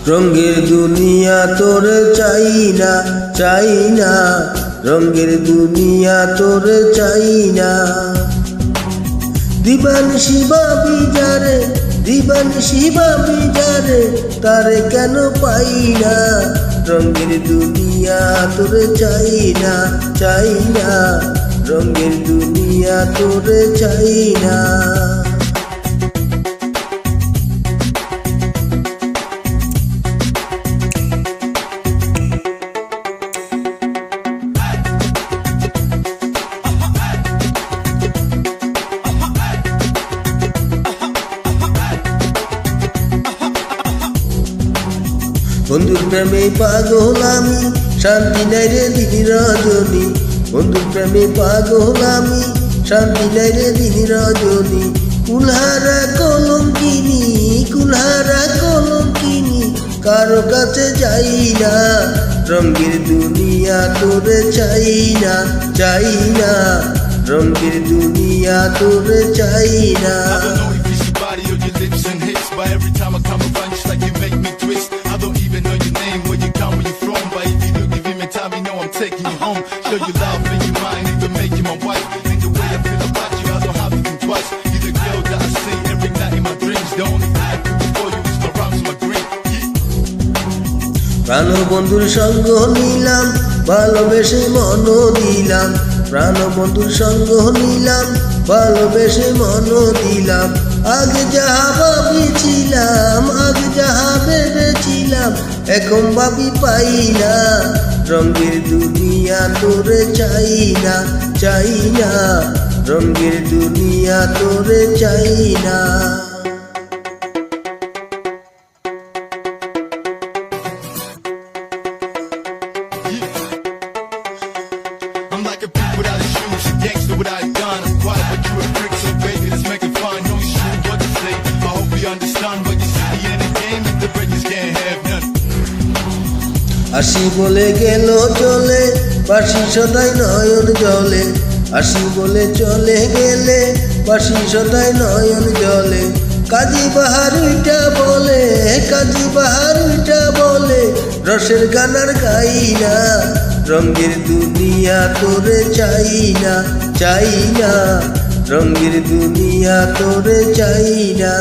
রঙের দুনিয়া তোরে চাই না, চাই না, রঙের দুনিয়া তোরে চাই না। দিবানিশি ভাবি যারে, দিবানিশি ভাবি যারে, তারে কেন পাই না। রঙের দুনিয়া তোরে চাই না, চাই না, রঙের দুনিয়া তোরে চাই না। বন্ধুর প্রেমে পাগল আমি, শান্তি নাই রে দিন রজনী। বন্ধুর প্রেমে পাগল আমি, শান্তি নাই রে দিন রজনী। কুলহারা কলঙ্কিনী, কুলহারা কলঙ্কিনী, কারো কাছে যাই না। রঙের দুনিয়া তোরে চাই না, চাই না, রঙের দুনিয়া তোরে চাই না। Taking you home, show you love and you mine, even make you my wife. And the way I feel about you, I don't have to think twice. You're the girl that I see every night in my dreams. The only thing I do for you is my rhymes, my dream. প্রাণ বন্ধুর সঙ্গ নিলাম, ভালোবেসে মন দিলাম। প্রাণ বন্ধুর সঙ্গ নিলাম, ভালোবেসে মন দিলাম। আগে যাহা ভাবিছিলাম, আগে যাহা ভেবেছিলাম, এখন ভাবি পাই না। রঙের দুনিয়া তোরে চাই না, চাই না, রঙের দুনিয়া তোরে চাই না। I'm like a freak without a shoes, a gangster without a gun. I'm quiet, but you a freak, so baby, let's make it fun. No issue what to say. I hope you understand what you see in the game. If the bridges can't have none. আসি বলে গেল চলে, বাসি সদাই নয়ন জলে। আসি বলে চলে গেলে, বাসি সদাই নয়ন জলে। কাজী বাহার উইটা বলে, কাজী বাহার উইটা বলে, রসের গানার গাই না। রঙের দুনিয়া তোরে চাই না, চাই না, রঙের দুনিয়া তোরে চাই না।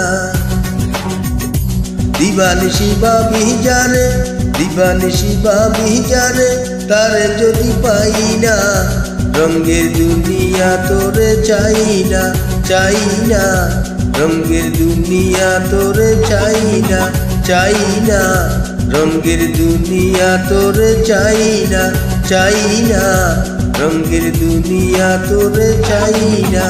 দিবানিশি ভাবি যারে, দিবানিশি ভাবি যারে, তারে যদি পাই না। রঙের দুনিয়া তোরে চাই না, চাই না, রঙের দুনিয়া তোরে চাই না, চাই না, রঙের দুনিয়া তোরে চাই না, চাই না, রঙের দুনিয়া তোরে চাই না।